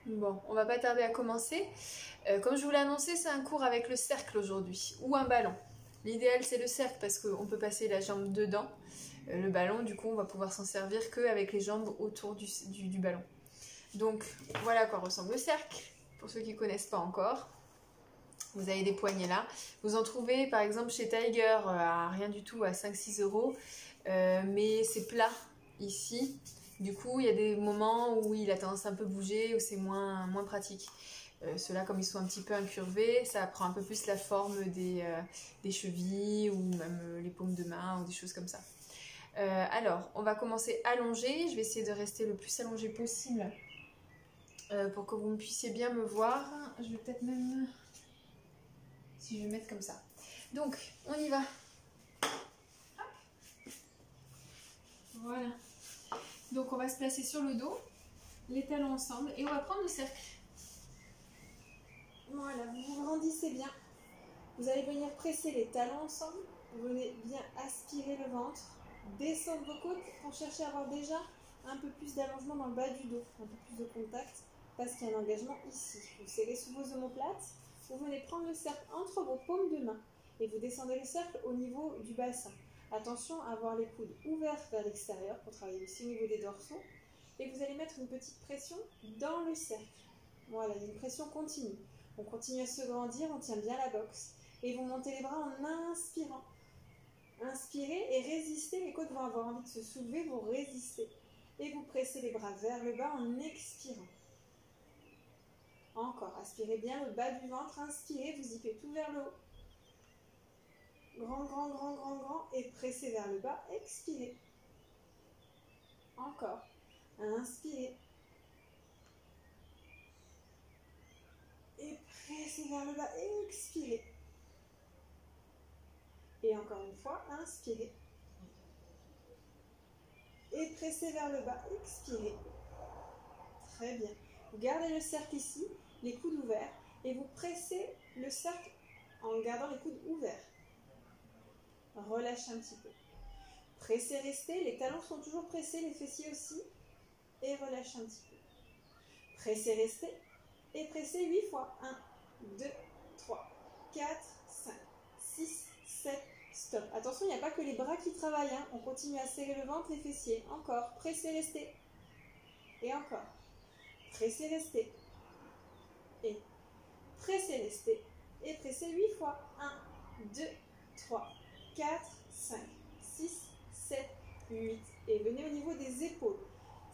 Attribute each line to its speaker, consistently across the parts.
Speaker 1: Bon, on va pas tarder à commencer. Comme je vous l'ai annoncé, c'est un cours avec le cercle aujourd'hui, ou un ballon. L'idéal c'est le cercle parce qu'on peut passer la jambe dedans. Le ballon, du coup, on va pouvoir s'en servir qu'avec les jambes autour du ballon. Donc voilà à quoi ressemble le cercle, pour ceux qui ne connaissent pas encore. Vous avez des poignées là. Vous en trouvez par exemple chez Tiger à rien du tout, à 5-6 euros. Mais c'est plat ici. Du coup, il y a des moments où il a tendance à un peu bouger, où c'est moins pratique. Ceux-là, comme ils sont un petit peu incurvés, ça prend un peu plus la forme des chevilles ou même les paumes de main ou des choses comme ça. Alors, on va commencer allongé. Je vais essayer de rester le plus allongé possible pour que vous puissiez bien me voir. Je vais peut-être même... Si je vais mettre comme ça. Donc, on y va. Voilà. Donc, on va se placer sur le dos, les talons ensemble, et on va prendre le cercle. Voilà, vous vous grandissez bien. Vous allez venir presser les talons ensemble. Vous venez bien aspirer le ventre, descendre vos côtes pour chercher à avoir déjà un peu plus d'allongement dans le bas du dos, un peu plus de contact, parce qu'il y a un engagement ici. Vous serrez sous vos omoplates. Vous venez prendre le cercle entre vos paumes de main et vous descendez le cercle au niveau du bassin. Attention à avoir les coudes ouverts vers l'extérieur pour travailler aussi au niveau des dorsaux. Et vous allez mettre une petite pression dans le cercle. Voilà, il y a une pression continue. On continue à se grandir, on tient bien la boxe. Et vous montez les bras en inspirant. Inspirez et résistez, les côtes vont avoir envie de se soulever, vous résistez. Et vous pressez les bras vers le bas en expirant. Encore, aspirez bien le bas du ventre, inspirez, vous zippez tout vers le haut. Grand, grand, grand, grand, grand, et pressez vers le bas, expirez. Encore, inspirez. Et pressez vers le bas, expirez. Et encore une fois, inspirez. Et pressez vers le bas, expirez. Très bien. Vous gardez le cercle ici, les coudes ouverts, et vous pressez le cercle en gardant les coudes ouverts. Relâchez un petit peu. Pressez, restez, les talons sont toujours pressés, les fessiers aussi, et relâchez un petit peu. Pressez, restez, et pressez 8 fois. 1, 2, 3, 4, 5, 6, 7, stop. Attention, il n'y a pas que les bras qui travaillent, hein. On continue à serrer le ventre, les fessiers. Encore, pressez, restez. Et encore. Pressez, restez. Et pressez, restez. Et pressez 8 fois. 1, 2, 3, 4, 5, 6, 7, 8. Et venez au niveau des épaules.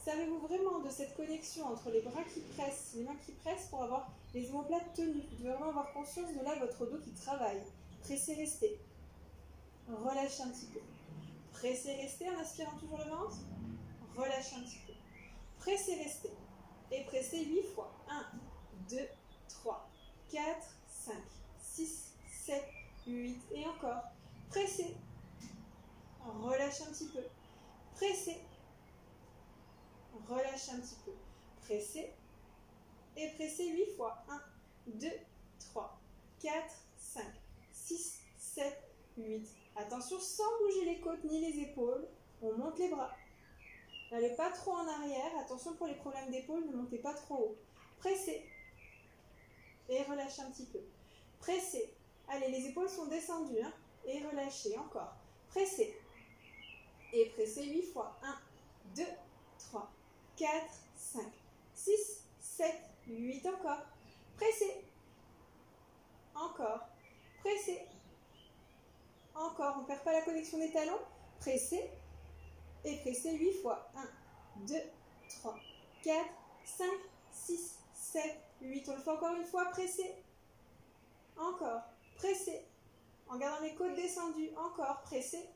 Speaker 1: Servez-vous vraiment de cette connexion entre les bras qui pressent, les mains qui pressent pour avoir les omoplates tenues. Vous devez vraiment avoir conscience de là votre dos qui travaille. Pressez, restez. Relâchez un petit peu. Pressez, restez en aspirant toujours le ventre. Relâchez un petit peu. Pressez, restez. Et pressez 8 fois. 1, 2, 3, 4, 5, 6, 7, 8. Et encore. Pressez. Relâchez un petit peu. Pressez. Relâchez un petit peu. Pressez. Et pressez 8 fois. 1, 2, 3, 4, 5, 6, 7, 8. Attention, sans bouger les côtes ni les épaules, on monte les bras. N'allez pas trop en arrière. Attention pour les problèmes d'épaule, ne montez pas trop haut. Pressez. Et relâchez un petit peu. Pressez. Allez, les épaules sont descendues. Hein, et relâchez encore. Pressez. Et pressez 8 fois. 1, 2, 3, 4, 5, 6, 7, 8 encore. Pressez. Encore. Pressez. Encore. On ne perd pas la connexion des talons. Pressez. Et pressez 8 fois. 1, 2, 3, 4, 5, 6, 7, 8. On le fait encore une fois. Pressez. Encore. Pressez. En gardant les côtes descendues. Encore. Pressez.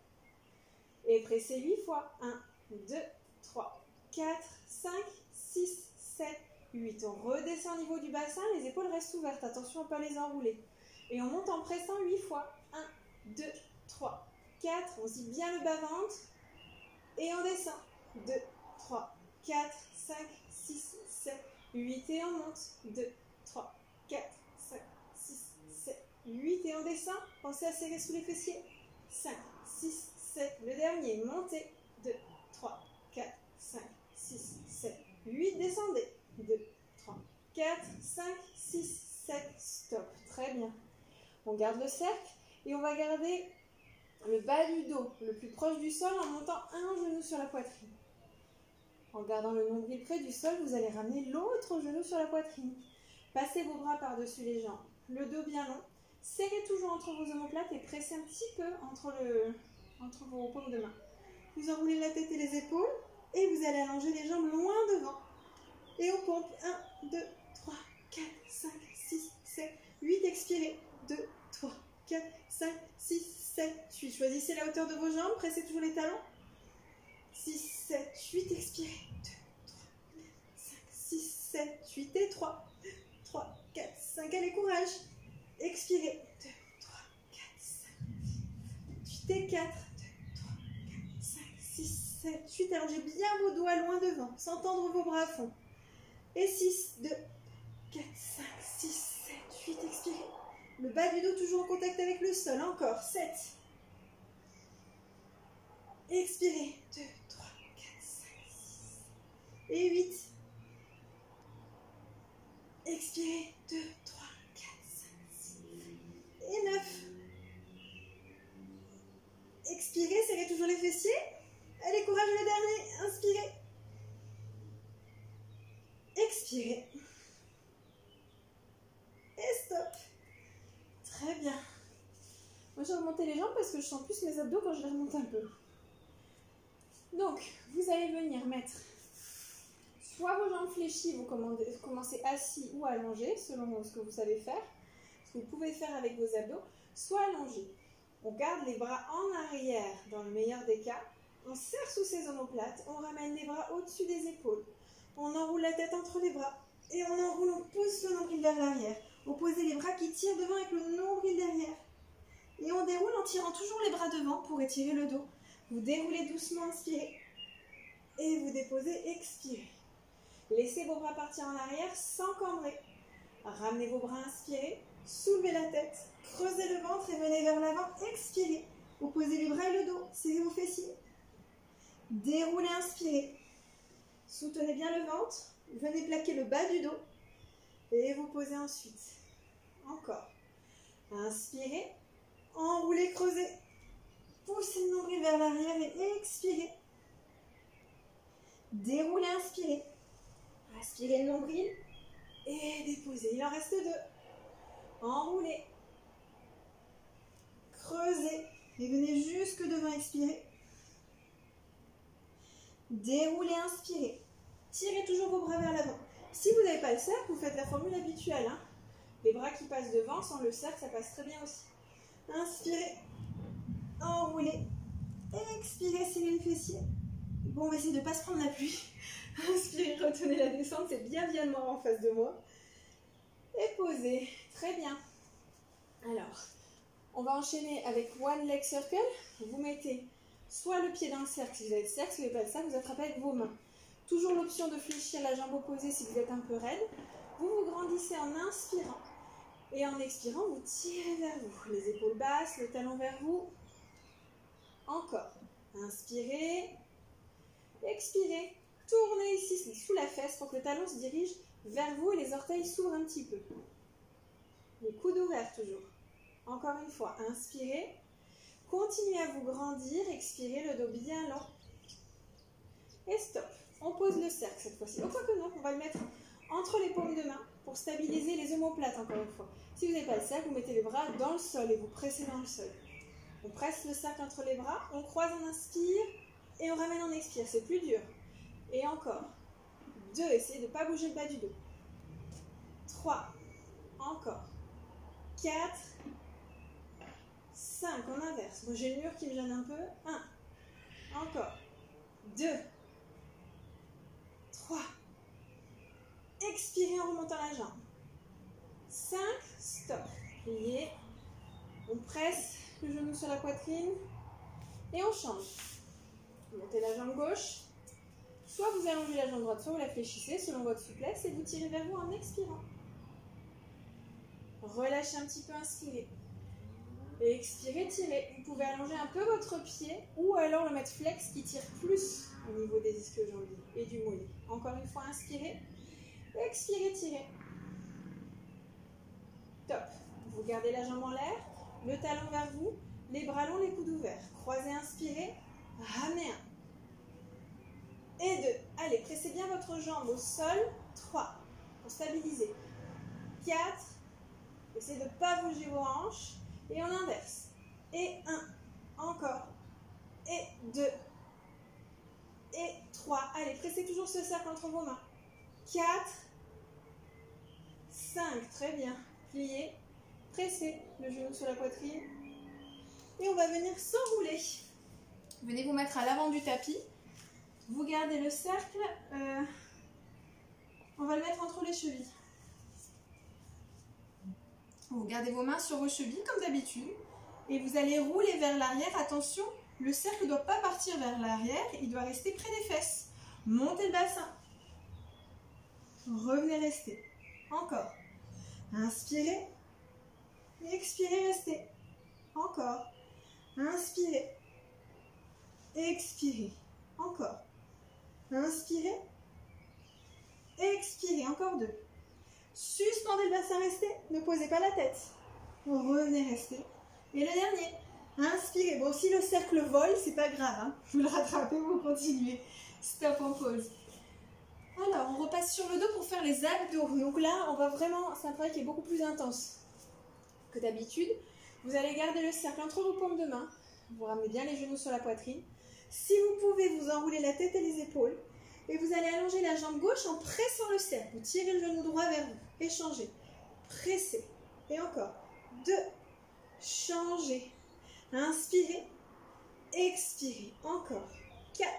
Speaker 1: Et pressez 8 fois. 1, 2, 3, 4, 5, 6, 7, 8. On redescend au niveau du bassin. Les épaules restent ouvertes. Attention à ne pas les enrouler. Et on monte en pressant 8 fois. 1, 2, 3, 4. On zip bien le bas-ventre. Et on descend. 2, 3, 4, 5, 6, 7, 8. Et on monte. 2, 3, 4, 5, 6, 7, 8. Et on descend. Pensez à serrer sous les fessiers. 5, 6, 7. Le dernier. Montez. 2, 3, 4, 5, 6, 7, 8. Descendez. 2, 3, 4, 5, 6, 7, stop. Très bien. On garde le cercle et on va garder le bas du dos le plus proche du sol en montant un genou sur la poitrine. En gardant le nombril près du sol, vous allez ramener l'autre genou sur la poitrine. Passez vos bras par-dessus les jambes, le dos bien long. Serrez toujours entre vos omoplates et pressez un petit peu entre vos paumes de main. Vous enroulez la tête et les épaules et vous allez allonger les jambes loin devant. Et on pompe 1, 2, 3, 4, 5, 6, 7, 8. Expirez. 2, 3, 4, 5, 6, 7, 8. Choisissez la hauteur de vos jambes. Pressez toujours les talons. 6, 7, 8. Expirez. 2, 3, 5, 6, 7, 8 et 3, 3, 4, 5. Allez, courage. Expirez. 2, 3, 4, 5, 8 et 4, 2, 3, 4, 5, 6, 7, 8. Allongez bien vos doigts loin devant, sans tendre vos bras à fond. Et 6, 2, 4, 5, 6, 7, 8. Expirez. Le bas du dos toujours en contact avec le sol. Encore. 7. Expirez. 2, 3, 4, 5, 6. Et 8. Expirez. 2, 3, 4, 5, 6. Et 9. Expirez. Serrez toujours les fessiers. Allez, courage, le dernier. Inspirez. Expirez. Et stop. Très bien. Moi, j'ai remonté les jambes parce que je sens plus mes abdos quand je les remonte un peu. Donc, vous allez venir mettre soit vos jambes fléchies, vous commencez assis ou allongé, selon ce que vous savez faire, ce que vous pouvez faire avec vos abdos, soit allongé. On garde les bras en arrière dans le meilleur des cas. On serre sous ses omoplates, on ramène les bras au-dessus des épaules. On enroule la tête entre les bras et on enroule, on pousse le nombril vers l'arrière. Opposez les bras qui tirent devant avec le nombril derrière. Et on déroule en tirant toujours les bras devant pour étirer le dos. Vous déroulez doucement, inspirez. Et vous déposez, expirez. Laissez vos bras partir en arrière sans cambrer. Ramenez vos bras, inspirez. Soulevez la tête, creusez le ventre et venez vers l'avant, expirez. Opposez les bras et le dos, serrez vos fessiers. Déroulez, inspirez. Soutenez bien le ventre. Venez plaquer le bas du dos. Et vous posez ensuite. Encore. Inspirez. Enroulez, creusez. Poussez le nombril vers l'arrière et expirez. Déroulez, inspirez. Aspirez le nombril. Et déposez. Il en reste 2. Enroulez. Creusez. Et venez jusque devant, expirez. Déroulez, inspirez. Tirez toujours vos bras vers l'avant. Si vous n'avez pas le cercle, vous faites la formule habituelle. Les bras qui passent devant, sans le cercle, ça passe très bien aussi. Inspirez. Enroulez. Expirez, serrez les fessiers. Bon, on va essayer de ne pas se prendre la pluie. Inspirez, retenez la descente, c'est bien noir en face de moi. Et posez. Très bien. Alors, on va enchaîner avec One Leg Circle. Vous mettez soit le pied dans le cercle si vous avez le cercle, si vous n'avez pas le cercle, vous attrapez avec vos mains. Toujours l'option de fléchir la jambe opposée si vous êtes un peu raide. Vous vous grandissez en inspirant. Et en expirant, vous tirez vers vous. Les épaules basses, le talon vers vous. Encore. Inspirez. Expirez. Tournez ici sous la fesse pour que le talon se dirige vers vous et les orteils s'ouvrent un petit peu. Les coudes ouverts toujours. Encore une fois. Inspirez. Continuez à vous grandir. Expirez, le dos bien long. Et stop. On pose le cercle cette fois-ci. Oh, quoi que non, on va le mettre entre les paumes de main pour stabiliser les omoplates encore une fois. Si vous n'avez pas le cercle, vous mettez les bras dans le sol et vous pressez dans le sol. On presse le cercle entre les bras, on croise, on inspire et on ramène en expire. C'est plus dur. Et encore. 2, essayez de ne pas bouger le bas du dos. 3, encore. 4, 5, on inverse. Moi j'ai le mur qui me gêne un peu. 1, encore. 2, 3, expirez en remontant la jambe. 5, stop. Pliez. On presse le genou sur la poitrine et on change. Montez la jambe gauche. Soit vous allongez la jambe droite, soit vous la fléchissez selon votre souplesse et vous tirez vers vous en expirant. Relâchez un petit peu, inspirez. Et expirez, tirez. Vous pouvez allonger un peu votre pied ou alors le mettre flex qui tire plus au niveau des ischio-jambiers et du mollet. Encore une fois, inspirez. Expirez, tirez. Vous gardez la jambe en l'air, le talon vers vous, les bras longs, les coudes ouverts. Croisez, inspirez, ramenez 1. Et 2. Allez, pressez bien votre jambe au sol. 3. Pour stabiliser. 4. Essayez de ne pas bouger vos hanches. Et on inverse. Et 1. Encore. Et 2. Et 3. Allez, pressez toujours ce cercle entre vos mains. 4. 5. Très bien. Pliez. Pressez le genou sur la poitrine. Et on va venir s'enrouler. Venez vous mettre à l'avant du tapis. Vous gardez le cercle. On va le mettre entre les chevilles. Vous gardez vos mains sur vos chevilles comme d'habitude. Et vous allez rouler vers l'arrière. Attention, le cercle ne doit pas partir vers l'arrière. Il doit rester près des fesses. Montez le bassin. Revenez rester. Encore. Inspirez. Expirez, restez. Encore. Inspirez. Expirez. Encore. Inspirez. Expirez. Encore 2. Suspendez le bassin, restez. Ne posez pas la tête. Revenez, rester. Et le dernier. Inspirez. Bon, si le cercle vole, c'est pas grave. Hein. Vous le rattrapez, vous continuez. Stop, on pause. Alors, on repasse sur le dos pour faire les abdos. Donc là, on va vraiment... C'est un travail qui est beaucoup plus intense que d'habitude. Vous allez garder le cercle entre vos paumes de main. Vous ramenez bien les genoux sur la poitrine. Si vous pouvez, vous enroulez la tête et les épaules. Et vous allez allonger la jambe gauche en pressant le cercle. Vous tirez le genou droit vers vous. Échangez. Pressez. Et encore. 2. Changez. Inspirez. Expirez. Encore. 4.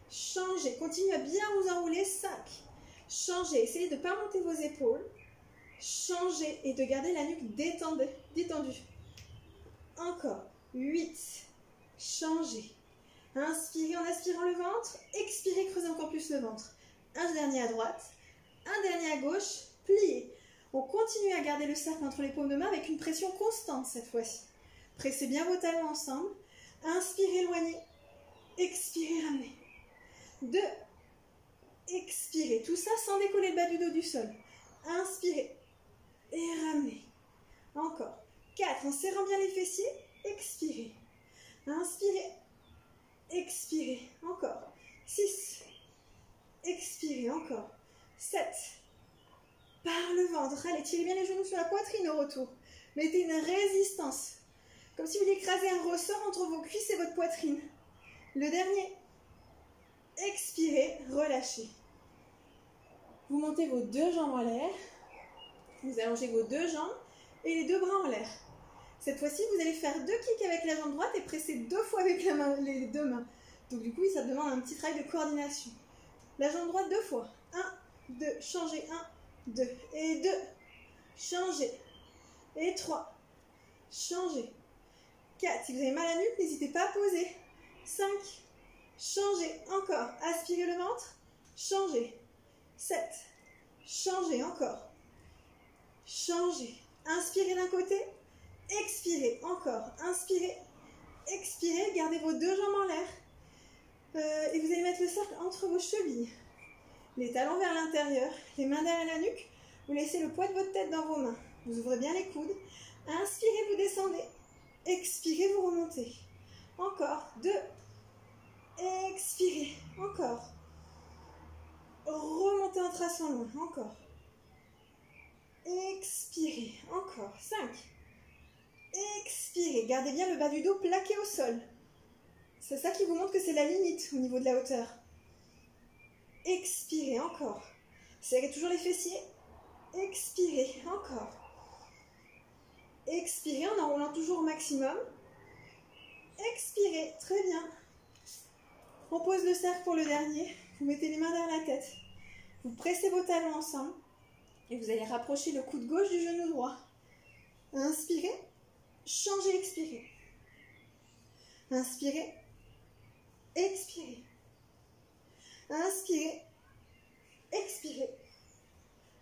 Speaker 1: Changez. Continuez à bien vous enrouler. 5. Changez. Essayez de ne pas monter vos épaules. Changez et de garder la nuque détendue. Encore. 8. Changez. Inspirez en aspirant le ventre. Expirez, creusez encore plus le ventre. Un dernier à droite. Un dernier à gauche. Pliez. On continue à garder le cercle entre les paumes de main avec une pression constante cette fois-ci. Pressez bien vos talons ensemble. Inspirez, éloignez. Expirez, ramenez. 2. Expirez. Tout ça sans décoller le bas du dos du sol. Inspirez. Et ramenez. Encore. 4. En serrant bien les fessiers. Expirez. Inspirez. Expirez. Encore. 6. Expirez. Encore. 7. Par le ventre. Allez, tirez bien les genoux sur la poitrine au retour. Mettez une résistance. Comme si vous écrasez un ressort entre vos cuisses et votre poitrine. Le dernier. Expirez. Relâchez. Vous montez vos 2 jambes en l'air. Vous allongez vos 2 jambes et les 2 bras en l'air. Cette fois-ci, vous allez faire 2 kicks avec la jambe droite et presser 2 fois avec les 2 mains. Donc du coup, ça demande un petit travail de coordination. La jambe droite 2 fois. 1, 2, changez. 1, 2. Et 2. Changez. Et 3. Changez. 4. Si vous avez mal à la nuque, n'hésitez pas à poser. 5. Changez. Encore. Aspirez le ventre. Changez. 7. Changez. Encore. Changez. Inspirez d'un côté. Expirez. Encore. Inspirez. Expirez. Gardez vos 2 jambes en l'air. Et vous allez mettre le cercle entre vos chevilles. Les talons vers l'intérieur. Les mains derrière la nuque. Vous laissez le poids de votre tête dans vos mains. Vous ouvrez bien les coudes. Inspirez, vous descendez. Expirez, vous remontez. Encore. 2. Expirez. Encore. Remontez en traçant loin. Encore. Expirez. Encore. 5. Expirez. Gardez bien le bas du dos plaqué au sol. C'est ça qui vous montre que c'est la limite au niveau de la hauteur. Expirez. Encore. Serrez toujours les fessiers. Expirez. Encore. Expirez en enroulant toujours au maximum. Expirez. Très bien. On pose le cercle pour le dernier. Vous mettez les mains derrière la tête. Vous pressez vos talons ensemble. Et vous allez rapprocher le coude gauche du genou droit. Inspirez. Changez, expirez. Inspirez. Expirez. Inspirez. Expirez.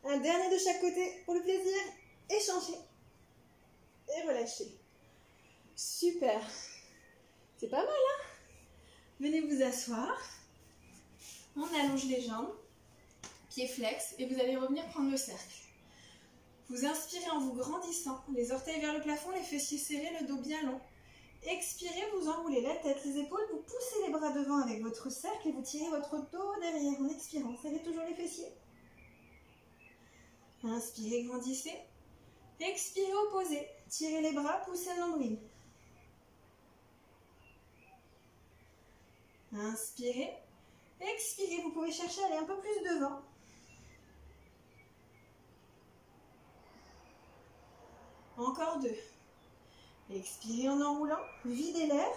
Speaker 1: Un dernier de chaque côté pour le plaisir. Échangez. Et relâchez. Super. C'est pas mal, hein? Venez vous asseoir. On allonge les jambes. Pieds flex. Et vous allez revenir prendre le cercle. Vous inspirez en vous grandissant, les orteils vers le plafond, les fessiers serrés, le dos bien long. Expirez, vous enroulez la tête, les épaules, vous poussez les bras devant avec votre cercle et vous tirez votre dos derrière en expirant. Serrez toujours les fessiers. Inspirez, grandissez. Expirez, opposez. Tirez les bras, poussez le nombril. Inspirez. Expirez, vous pouvez chercher à aller un peu plus devant. Encore 2. Expirez en enroulant, videz l'air.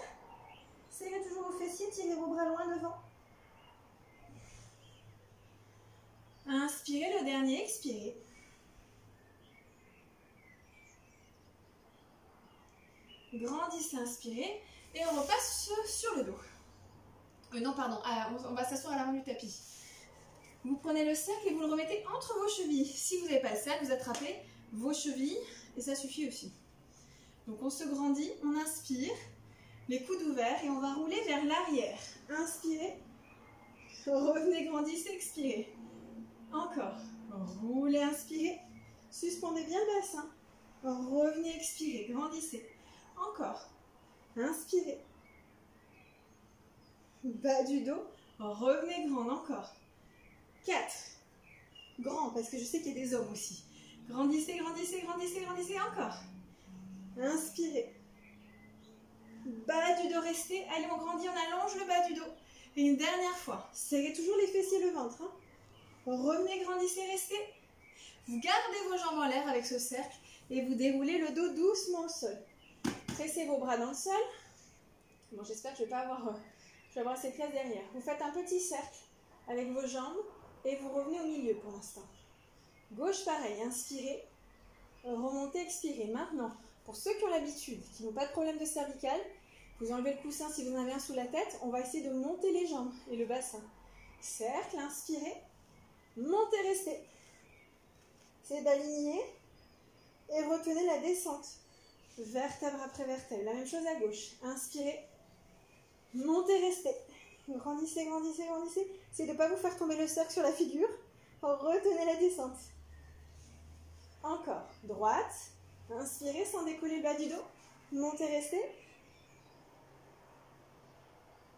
Speaker 1: Serrez toujours vos fessiers, tirez vos bras loin devant. Inspirez, le dernier, expirez. Grandissez, inspirez. Et on repasse sur le dos. Non, pardon, on va s'asseoir à l'avant du tapis. Vous prenez le cercle et vous le remettez entre vos chevilles. Si vous n'avez pas le cercle, vous attrapez vos chevilles et ça suffit aussi. Donc on se grandit, on inspire, les coudes ouverts et on va rouler vers l'arrière. Inspirez, revenez, grandissez, expirez. Encore, roulez, inspirez, suspendez bien le bassin. Revenez, expirez, grandissez. Encore, inspirez. Bas du dos, revenez grand, encore. 4. Grand, parce que je sais qu'il y a des hommes aussi. Grandissez, grandissez, grandissez, grandissez, encore. Inspirez. Bas du dos, restez. Allez, on grandit, on allonge le bas du dos. Et une dernière fois, serrez toujours les fessiers et le ventre. Revenez, grandissez, restez. Vous gardez vos jambes en l'air avec ce cercle et vous déroulez le dos doucement au sol. Pressez vos bras dans le sol. Bon, j'espère que je vais avoir assez de place derrière. Vous faites un petit cercle avec vos jambes et vous revenez au milieu pour l'instant. Gauche, pareil, inspirez, remontez, expirez. Maintenant, pour ceux qui ont l'habitude, qui n'ont pas de problème de cervical, vous enlevez le coussin si vous en avez un sous la tête, on va essayer de monter les jambes et le bassin. Cercle, inspirez, montez, restez. C'est d'aligner et retenez la descente. Vertèbre après vertèbre. La même chose à gauche. Inspirez, montez, restez. Grandissez, grandissez, grandissez. Essayez de ne pas vous faire tomber le cercle sur la figure. Retenez la descente. Encore. Droite. Inspirez sans décoller le bas du dos. Montez, restez.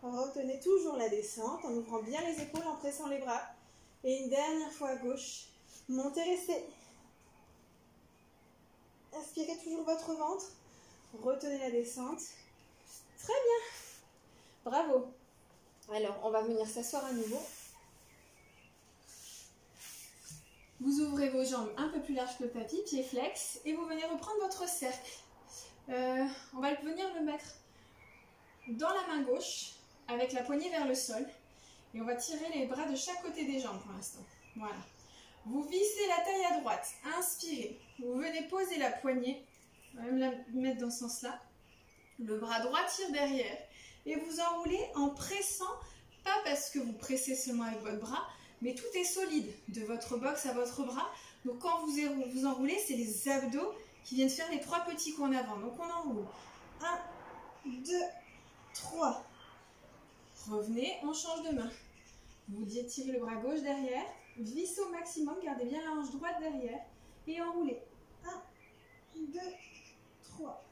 Speaker 1: Retenez toujours la descente en ouvrant bien les épaules, en pressant les bras. Et une dernière fois à gauche. Montez, restez. Inspirez toujours votre ventre. Retenez la descente. Très bien. Bravo. Alors, on va venir s'asseoir à nouveau. Vous ouvrez vos jambes un peu plus larges que le tapis, pieds flex, et vous venez reprendre votre cercle. On va venir le mettre dans la main gauche, avec la poignée vers le sol, et on va tirer les bras de chaque côté des jambes pour l'instant. Voilà. Vous vissez la taille à droite, inspirez. Vous venez poser la poignée, on va même la mettre dans ce sens-là. Le bras droit tire derrière. Et vous enroulez en pressant, pas parce que vous pressez seulement avec votre bras, mais tout est solide, de votre boxe à votre bras. Donc quand vous enroulez, c'est les abdos qui viennent faire les 3 petits coups en avant. Donc on enroule. 1, 2, 3. Revenez, on change de main. Vous tirez le bras gauche derrière, vissez au maximum, gardez bien la hanche droite derrière et enroulez. 1, 2, 3.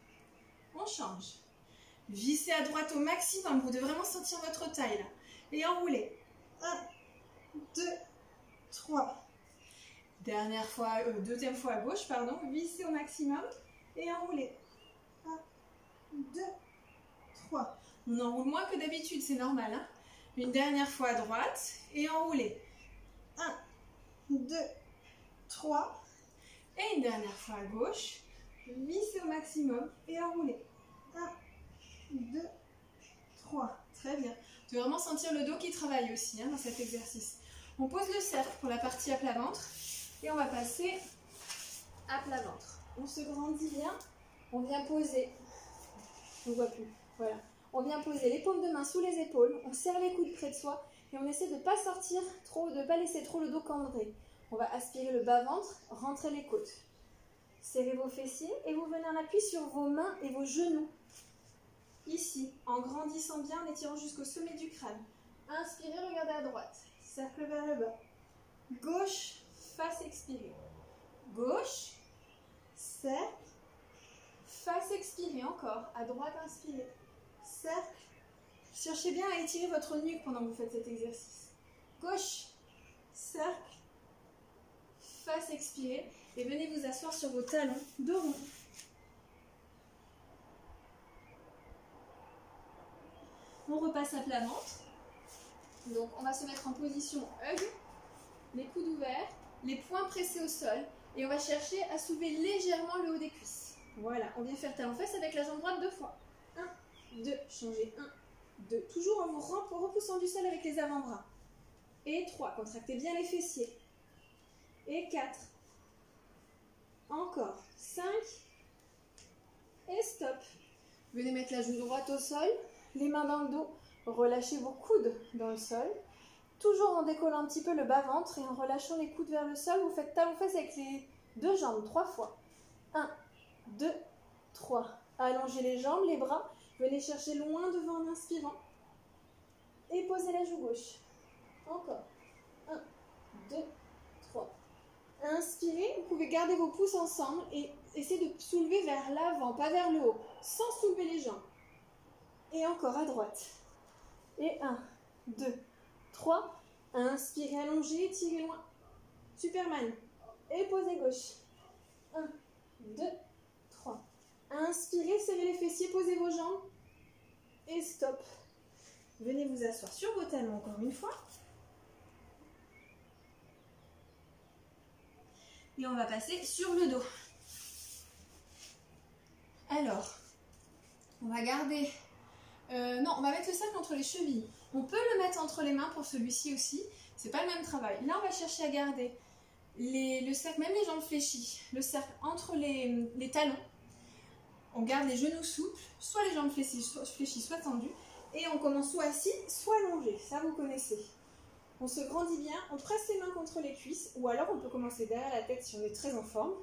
Speaker 1: On change. Vissez à droite au maximum, vous devez vraiment sentir votre taille là. Et enroulez. 1, 2, 3. Deuxième fois à gauche, pardon. Vissez au maximum et enroulez. 1, 2, 3. On enroule moins que d'habitude, c'est normal. Hein. Une dernière fois à droite et enroulez. 1, 2, 3. Et une dernière fois à gauche. Vissez au maximum et enroulez. 1, 2, 3. Très bien. Vous devez vraiment sentir le dos qui travaille aussi dans cet exercice. On pose le cercle pour la partie à plat ventre et on va passer à plat ventre. On se grandit bien. On vient poser. On ne voit plus. Voilà. On vient poser les paumes de main sous les épaules. On serre les coudes près de soi et on essaie de ne pas sortir trop, de ne pas laisser trop le dos cambré. On va aspirer le bas ventre, rentrer les côtes. Serrez vos fessiers et vous venez en appui sur vos mains et vos genoux. Ici, en grandissant bien, en étirant jusqu'au sommet du crâne. Inspirez, regardez à droite. Cercle vers le bas. Gauche, face expirée. Gauche, cercle, face expirez, encore, à droite inspirez, cercle, cherchez bien à étirer votre nuque pendant que vous faites cet exercice, gauche, cercle, face expirez, et venez vous asseoir sur vos talons, dos rond. On repasse à plat ventre, donc on va se mettre en position hug, les coudes ouverts, les poings pressés au sol, et on va chercher à soulever légèrement le haut des cuisses. Voilà, on vient faire talon-fesse avec la jambe droite 2 fois. 1, 2, changez, 1, 2, toujours en vous repoussant du sol avec les avant-bras. Et 3, contractez bien les fessiers. Et 4, encore, 5, et stop. Venez mettre la joue droite au sol, les mains dans le dos, relâchez vos coudes dans le sol. Toujours en décollant un petit peu le bas-ventre et en relâchant les coudes vers le sol, vous faites talon-fesse avec les 2 jambes 3 fois. 1, 2, 3. Allongez les jambes, les bras. Venez chercher loin devant en inspirant. Et posez la joue gauche. Encore. 1, 2, 3. Inspirez, vous pouvez garder vos pouces ensemble et essayez de soulever vers l'avant, pas vers le haut, sans soulever les jambes. Et encore à droite. Et 1, 2, 3. Inspirez, allongez, tirez loin. Superman. Et posez gauche. 1, 2, 3. Inspirez, serrez les fessiers, posez vos jambes. Et stop. Venez vous asseoir sur vos talons encore une fois. Et on va passer sur le dos. Alors, on va garder... non, on va mettre le cercle entre les chevilles. On peut le mettre entre les mains pour celui-ci aussi. C'est pas le même travail. Là, on va chercher à garder le cercle, même les jambes fléchies. Le cercle entre les talons. On garde les genoux souples, soit les jambes fléchies, soit tendues. Et on commence soit assis, soit allongé. Ça, vous connaissez. On se grandit bien. On presse les mains contre les cuisses. Ou alors, on peut commencer derrière la tête si on est très en forme.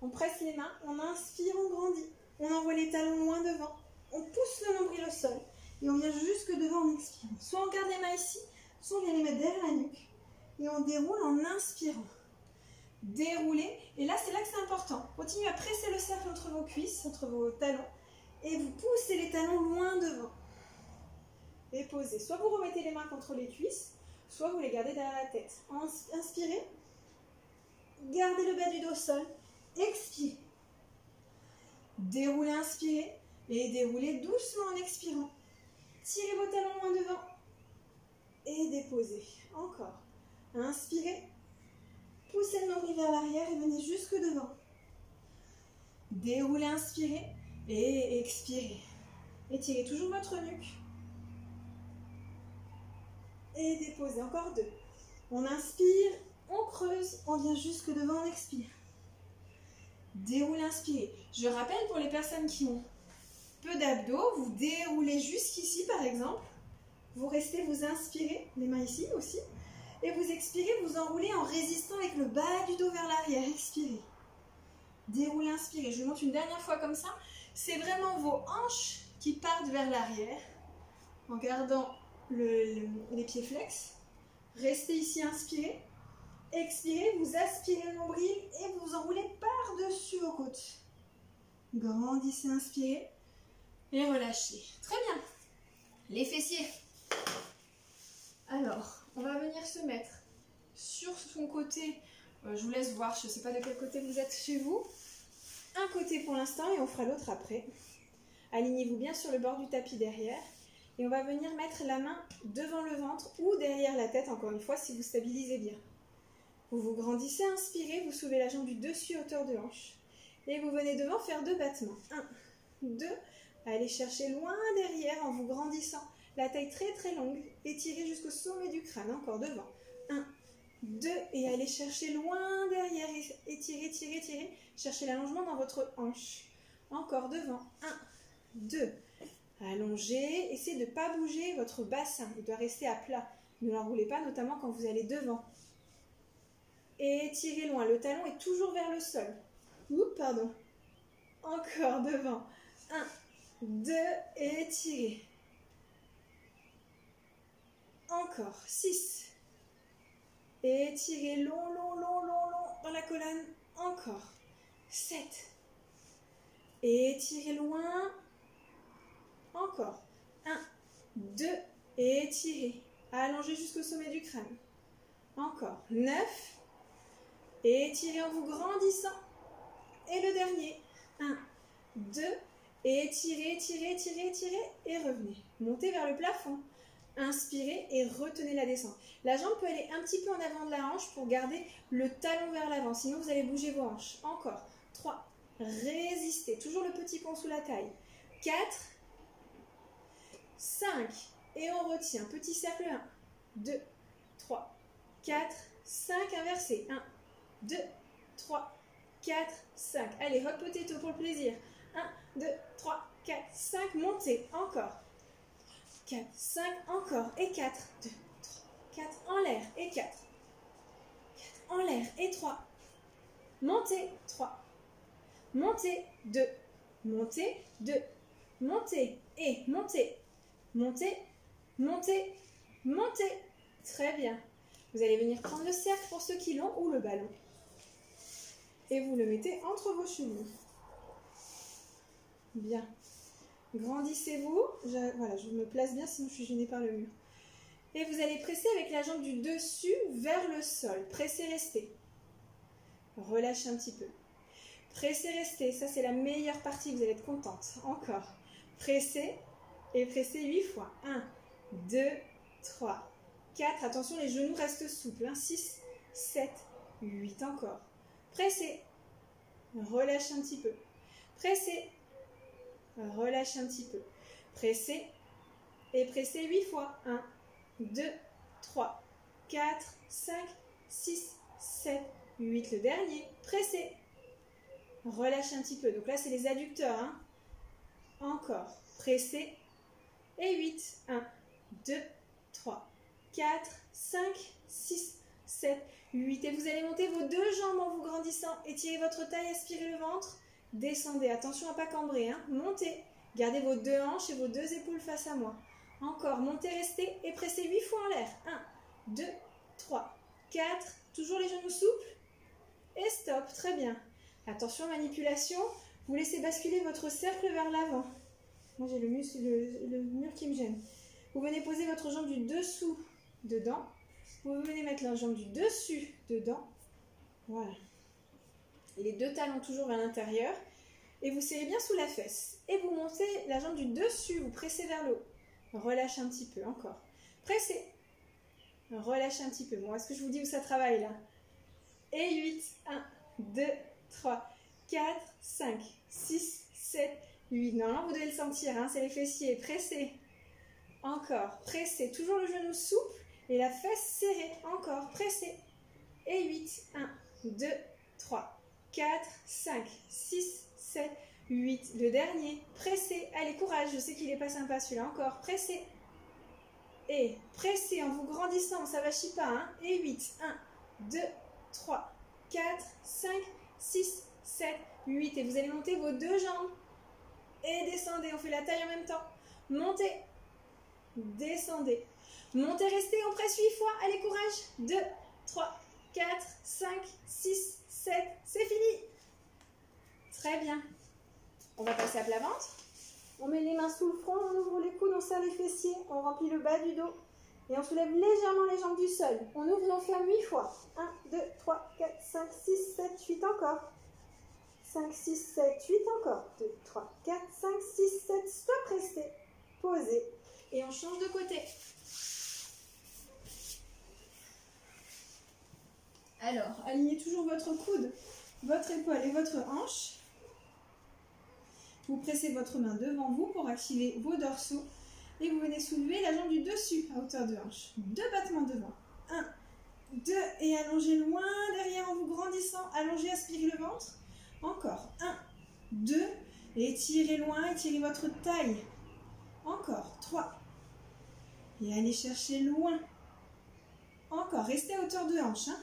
Speaker 1: On presse les mains. On inspire, on grandit. On envoie les talons loin devant. On pousse le nombril au sol. Et on vient jusque devant en expirant. Soit on garde les mains ici, soit on vient les mettre derrière la nuque. Et on déroule en inspirant. Déroulez. Et là, c'est là que c'est important. Continuez à presser le cercle entre vos cuisses, entre vos talons. Et vous poussez les talons loin devant. Et posez. Soit vous remettez les mains contre les cuisses, soit vous les gardez derrière la tête. Inspirez. Gardez le bas du dos au sol. Expirez. Déroulez, inspirez. Et déroulez doucement en expirant. Tirez vos talons loin devant. Et déposez. Encore. Inspirez. Poussez le nombril vers l'arrière et venez jusque devant. Déroulez, inspirez. Et expirez. Étirez toujours votre nuque. Et déposez. Encore 2. On inspire, on creuse, on vient jusque devant, on expire. Déroulez, inspirez. Je rappelle pour les personnes qui ont peu d'abdos, vous déroulez jusqu'ici par exemple. Vous restez, vous inspirez, les mains ici aussi. Et vous expirez, vous enroulez en résistant avec le bas du dos vers l'arrière. Expirez. Déroulez, inspirez. Je vous montre une dernière fois comme ça. C'est vraiment vos hanches qui partent vers l'arrière en gardant les pieds flex. Restez ici, inspirez. Expirez, vous aspirez le nombril et vous enroulez par-dessus vos côtes. Grandissez, inspirez et relâchez. Très bien. Les fessiers. Alors, on va venir se mettre sur son côté. Je vous laisse voir, je ne sais pas de quel côté vous êtes chez vous. Un côté pour l'instant et on fera l'autre après. Alignez-vous bien sur le bord du tapis derrière. Et on va venir mettre la main devant le ventre ou derrière la tête, encore une fois, si vous stabilisez bien. Vous vous grandissez, inspirez, vous soulevez la jambe du dessus, hauteur de hanche. Et vous venez devant faire 2 battements. 1, 2, allez chercher loin derrière en vous grandissant. La taille très très longue, étirez jusqu'au sommet du crâne, encore devant. 1, 2, et allez chercher loin derrière, étirez, tirez, tirez. Cherchez l'allongement dans votre hanche. Encore devant. 1, 2, allongez, essayez de ne pas bouger votre bassin, il doit rester à plat. Ne l'enroulez pas, notamment quand vous allez devant. Et tirez loin, le talon est toujours vers le sol. Oups, pardon. Encore devant. 1, 2, et étirez. Encore. 6. Et étirez long, long, long, long, long dans la colonne. Encore. 7. et étirez loin. Encore. 1, 2, et étirez. Allongez jusqu'au sommet du crâne. Encore. 9, et étirez en vous grandissant. Et le dernier. 1, 2, et étirez, étirez, étirez, étirez, et revenez. Montez vers le plafond. Inspirez et retenez la descente. La jambe peut aller un petit peu en avant de la hanche pour garder le talon vers l'avant. Sinon, vous allez bouger vos hanches. Encore. 3. Résistez. Toujours le petit pont sous la taille. 4. 5. Et on retient. Petit cercle. 1, 2, 3, 4, 5. Inversé. 1, 2, 3, 4, 5. Allez, hop potato pour le plaisir. 1, 2, 3, 4, 5. Montez. Encore. 4, 5, encore, et 4, 2, 3, 4, en l'air, et 4, 4, en l'air, et 3, montez, 3, montez, 2, montez, 2, montez, et montez, montez, montez, montez, très bien. Vous allez venir prendre le cercle pour ceux qui l'ont, ou le ballon, et vous le mettez entre vos chevilles. Bien. Grandissez-vous, voilà, je me place bien, sinon je suis gênée par le mur. Et vous allez presser avec la jambe du dessus vers le sol. Pressez, restez. Relâchez un petit peu. Pressez, restez, ça c'est la meilleure partie, vous allez être contente. Encore. Pressez, et pressez 8 fois. 1, 2, 3, 4. Attention, les genoux restent souples. 6, 7, 8. Encore. Pressez. Relâchez un petit peu. Pressez. Relâchez un petit peu. Pressez. Et pressez 8 fois. 1, 2, 3, 4, 5, 6, 7, 8. Le dernier. Pressez. Relâchez un petit peu. Donc là, c'est les adducteurs. Hein. Encore. Pressez. Et 8. 1, 2, 3, 4, 5, 6, 7, 8. Et vous allez monter vos deux jambes en vous grandissant. Étirez votre taille, aspirez le ventre. Descendez. Attention à ne pas cambrer. Hein. Montez. Gardez vos deux hanches et vos deux épaules face à moi. Encore. Montez, restez et pressez 8 fois en l'air. 1, 2, 3, 4. Toujours les genoux souples. Et stop. Très bien. Attention, manipulation. Vous laissez basculer votre cercle vers l'avant. Moi, j'ai le mur qui me gêne. Vous venez poser votre jambe du dessous dedans. Vous venez mettre la jambe du dessus dedans. Voilà. Et les deux talons toujours à l'intérieur. Et vous serrez bien sous la fesse. Et vous montez la jambe du dessus. Vous pressez vers le haut. Relâchez un petit peu. Encore. Pressez. Relâchez un petit peu. Bon, est-ce que je vous dis où ça travaille là? Et 8. 1, 2, 3, 4, 5, 6, 7, 8. Normalement, vous devez le sentir. Hein, c'est les fessiers. Pressez. Encore. Pressez. Toujours le genou souple. Et la fesse serrée. Encore. Pressez. Et 8. 1, 2, 3, 4, 5, 6, 7, 8. Le dernier. Pressez. Allez, courage. Je sais qu'il n'est pas sympa celui-là. Encore. Pressez. Et pressez en vous grandissant. Ça ne vachit pas. Hein. Et 8. 1, 2, 3, 4, 5, 6, 7, 8. Et vous allez monter vos deux jambes. Et descendez. On fait la taille en même temps. Montez. Descendez. Montez, restez. On presse 8 fois. Allez, courage. 2, 3, 4, 5, 6, 7. C'est fini. Très bien. On va passer à plat ventre. On met les mains sous le front. On ouvre les coudes. On serre les fessiers. On remplit le bas du dos. Et on soulève légèrement les jambes du sol. On ouvre et on ferme 8 fois. 1, 2, 3, 4, 5, 6, 7, 8 encore. 5, 6, 7, 8 encore. 2, 3, 4, 5, 6, 7. Stop, restez. Posez. Et on change de côté. Alors, alignez toujours votre coude, votre épaule et votre hanche. Vous pressez votre main devant vous pour activer vos dorsaux. Et vous venez soulever la jambe du dessus à hauteur de hanche. 2 battements devant. 1, 2 et allongez loin derrière en vous grandissant. Allongez, aspirez le ventre. Encore. 1, 2 et étirez loin, étirez votre taille. Encore. 3. Et allez chercher loin. Encore. Restez à hauteur de hanche. Hein.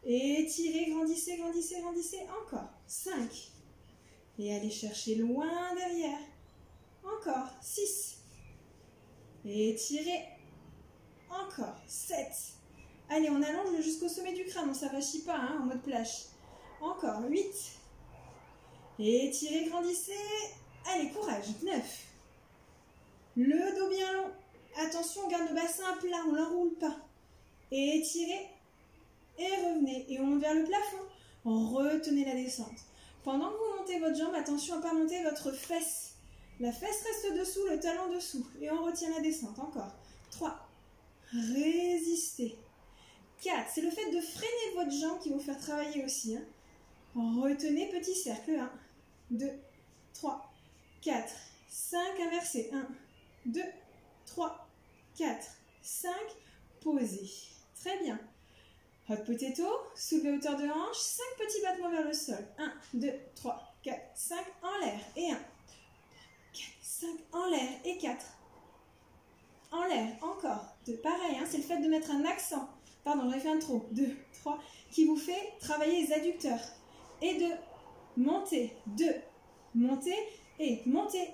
Speaker 1: Et étirez, grandissez, grandissez, grandissez. Encore. 5. Et allez chercher loin derrière. Encore. 6. Et étirez. Encore. 7. Allez, on allonge jusqu'au sommet du crâne. On ne s'avachit pas hein, en mode plage. Encore. 8.
Speaker 2: Et étirez, grandissez. Allez, courage. 9. Le dos bien long. Attention, on garde le bassin à plat, on ne l'enroule pas. Et étirez. Et revenez. Et on monte vers le plafond. Retenez la descente. Pendant que vous montez votre jambe, attention à ne pas monter votre fesse. La fesse reste dessous, le talon dessous. Et on retient la descente. Encore. 3. Résistez. 4. C'est le fait de freiner votre jambe qui va vous faire travailler aussi. Hein. Retenez, petit cercle. 1, 2, 3, 4, 5. Inversez. 1, 2, 3, 4, 5. Posez. Très bien. Hot potato, soulevez hauteur de hanche, 5 petits battements vers le sol. 1, 2, 3, 4, 5 en l'air. Et 1, 4, 5 en l'air. Et 4. En l'air. Encore. 2. Pareil, hein, c'est le fait de mettre un accent. Pardon, j'en ai fait un trop. 2, 3. Qui vous fait travailler les adducteurs. Et 2. Montez. 2. Montez. Et montez.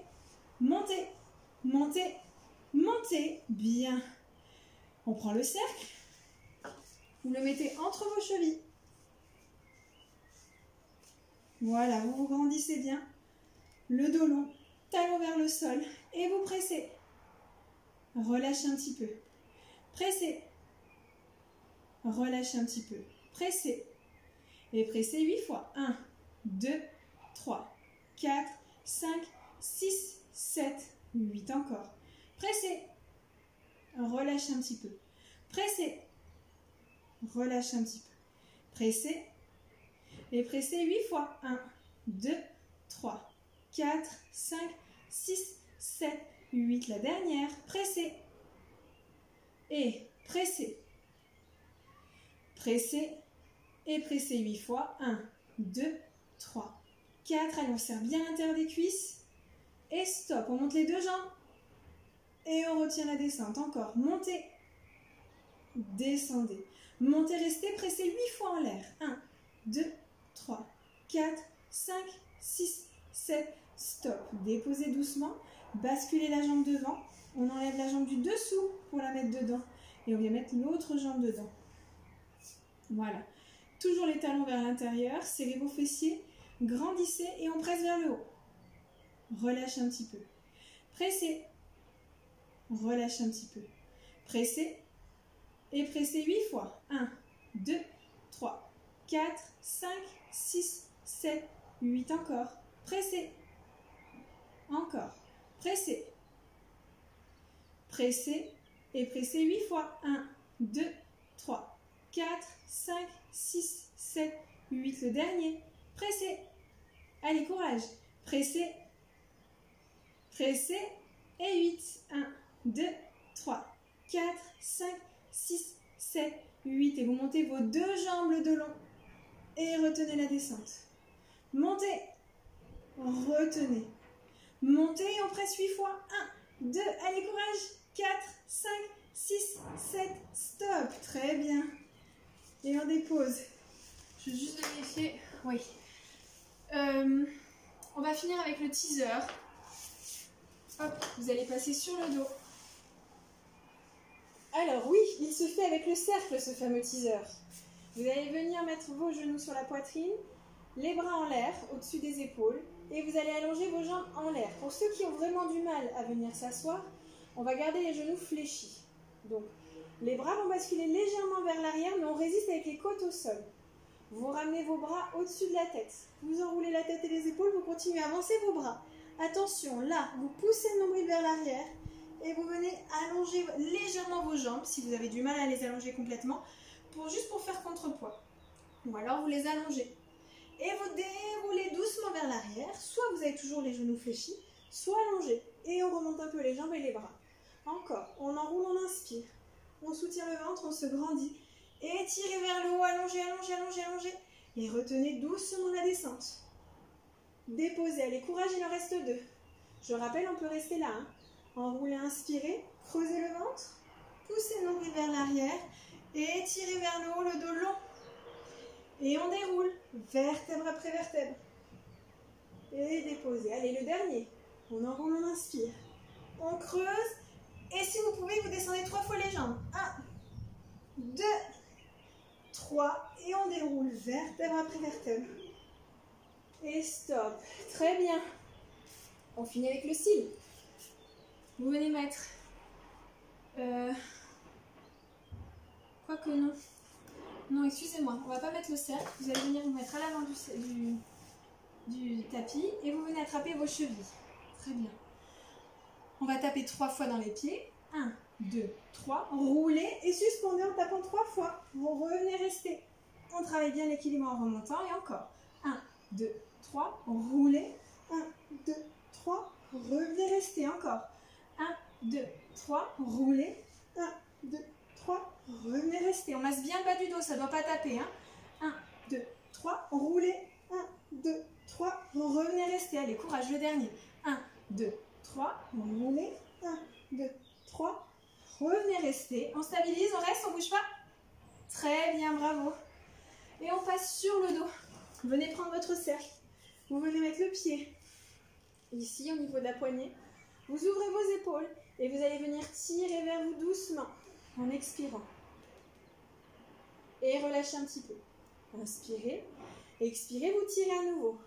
Speaker 2: Montez. Montez. Montez. Bien. On prend le cercle. Vous le mettez entre vos chevilles. Voilà, vous vous grandissez bien. Le dos long, talon vers le sol. Et vous pressez. Relâchez un petit peu. Pressez. Relâchez un petit peu. Pressez. Et pressez 8 fois. 1, 2, 3, 4, 5, 6, 7, 8 encore. Pressez. Relâchez un petit peu. Pressez. Relâchez un petit peu. Pressez. Et pressez 8 fois. 1, 2, 3, 4, 5, 6, 7, 8. La dernière. Pressez. Et pressez. Pressez. Et pressez 8 fois. 1, 2, 3, 4. Allez, on serre bien l'intérieur des cuisses. Et stop. On monte les deux jambes. Et on retient la descente. Encore. Montez. Descendez. Montez, restez, pressez 8 fois en l'air. 1, 2, 3, 4, 5, 6, 7. Stop. Déposez doucement. Basculez la jambe devant. On enlève la jambe du dessous pour la mettre dedans. Et on vient mettre l'autre jambe dedans. Voilà. Toujours les talons vers l'intérieur. Serrez vos fessiers. Grandissez et on presse vers le haut. Relâchez un petit peu. Pressez. Relâchez un petit peu. Pressez. Et pressez 8 fois. 1, 2, 3, 4, 5, 6, 7, 8 encore. Pressez. Encore. Pressez. Pressez. Et pressez 8 fois. 1, 2, 3, 4, 5, 6, 7, 8. Le dernier. Pressez. Allez, courage. Pressez. Pressez. Et 8. 1, 2, 3, 4, 5, 6, 7, 8. Et vous montez vos deux jambes le dos long. Et retenez la descente. Montez. Retenez. Montez et on presse 8 fois. 1, 2, allez, courage. 4, 5, 6, 7, stop. Très bien. Et on dépose. Je vais juste vérifier. Oui. On va finir avec le teaser. Hop, vous allez passer sur le dos.
Speaker 1: Alors oui, il se fait avec le cercle, ce fameux teaser. Vous allez venir mettre vos genoux sur la poitrine, les bras en l'air, au-dessus des épaules, et vous allez allonger vos jambes en l'air. Pour ceux qui ont vraiment du mal à venir s'asseoir, on va garder les genoux fléchis. Donc, les bras vont basculer légèrement vers l'arrière, mais on résiste avec les côtes au sol. Vous ramenez vos bras au-dessus de la tête. Vous enroulez la tête et les épaules, vous continuez à avancer vos bras. Attention, là, vous poussez le nombril vers l'arrière et vous venez allonger légèrement vos jambes, si vous avez du mal à les allonger complètement, juste pour faire contrepoids. Ou alors vous les allongez. Et vous déroulez doucement vers l'arrière, soit vous avez toujours les genoux fléchis, soit allongés. Et on remonte un peu les jambes et les bras. Encore, on enroule, on inspire. On soutient le ventre, on se grandit. Et tirez vers le haut, allongez, allongez, allongez, allongez. Et retenez doucement la descente. Déposez, allez, courage, il en reste 2. Je rappelle, on peut rester là. Hein. Enroulez, inspirez, creusez le ventre, poussez le nombril vers l'arrière et tirez vers le haut, le dos long. Et on déroule, vertèbre après vertèbre. Et déposez. Allez, le dernier. On enroule, on inspire. On creuse. Et si vous pouvez, vous descendez 3 fois les jambes. 1, 2, 3. Et on déroule, vertèbre après vertèbre. Et stop. Très bien. On finit avec le cil. Vous venez mettre... Quoique non. Non, excusez-moi. On va pas mettre le cercle. Vous allez venir vous mettre à l'avant du tapis et vous venez attraper vos chevilles. Très bien. On va taper 3 fois dans les pieds. 1, 2, 3. Roulez et suspendez en tapant 3 fois. Vous revenez rester. On travaille bien l'équilibre en remontant et encore. 1, 2, 3. Roulez. 1, 2, 3. Revenez rester. Encore. 1, 2, 3. Roulez. 1, 2, 3. Revenez rester. On masse bien le bas du dos. Ça ne doit pas taper. 1, 2, 3. Roulez. 1, 2, 3. Revenez rester. Allez, courage. Le dernier. 1, 2, 3. Roulez. 1, 2, 3. Revenez rester. On stabilise. On reste. On ne bouge pas. Très bien. Bravo. Et on passe sur le dos. Venez prendre votre cercle. Vous venez mettre le pied ici au niveau de la poignée. Vous ouvrez vos épaules et vous allez venir tirer vers vous doucement en expirant. Et relâchez un petit peu. Inspirez. Expirez, vous tirez à nouveau.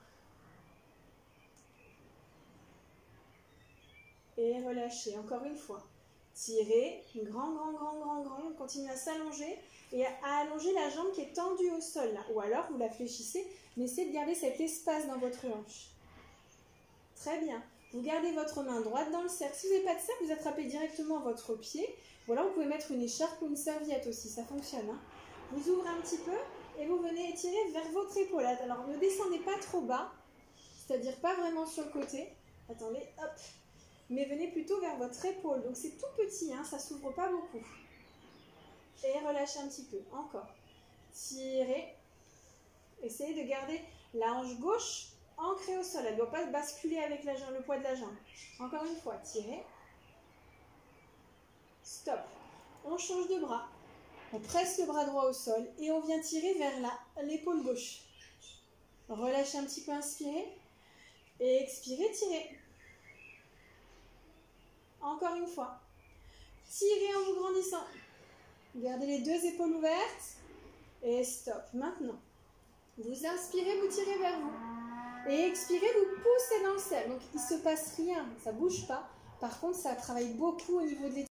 Speaker 1: Et relâchez encore une fois. Tirez, grand. Continuez à s'allonger et à allonger la jambe qui est tendue au sol. Là. Ou alors, vous la fléchissez, mais essayez de garder cet espace dans votre hanche. Très bien. Vous gardez votre main droite dans le cercle. Si vous n'avez pas de cercle, vous attrapez directement votre pied. Voilà, vous pouvez mettre une écharpe ou une serviette aussi, ça fonctionne. Hein. Vous ouvrez un petit peu et vous venez étirer vers votre épaule. Alors, ne descendez pas trop bas, c'est-à-dire pas vraiment sur le côté. Attendez, hop. Mais venez plutôt vers votre épaule. Donc, c'est tout petit, hein, ça ne s'ouvre pas beaucoup. Et relâchez un petit peu. Encore. Tirez. Essayez de garder la hanche gauche ancrée au sol. Elle ne doit pas basculer avec la jambe, le poids de la jambe. Encore une fois, tirez. Stop. On change de bras. On presse le bras droit au sol et on vient tirer vers l'épaule gauche. Relâchez un petit peu, inspirez. Et expirez, tirez. Encore une fois. Tirez en vous grandissant. Gardez les 2 épaules ouvertes. Et stop. Maintenant, vous inspirez, vous tirez vers vous. Et expirez, vous poussez dans le cercle. Donc, il ne se passe rien. Ça ne bouge pas. Par contre, ça travaille beaucoup au niveau de l'étirement.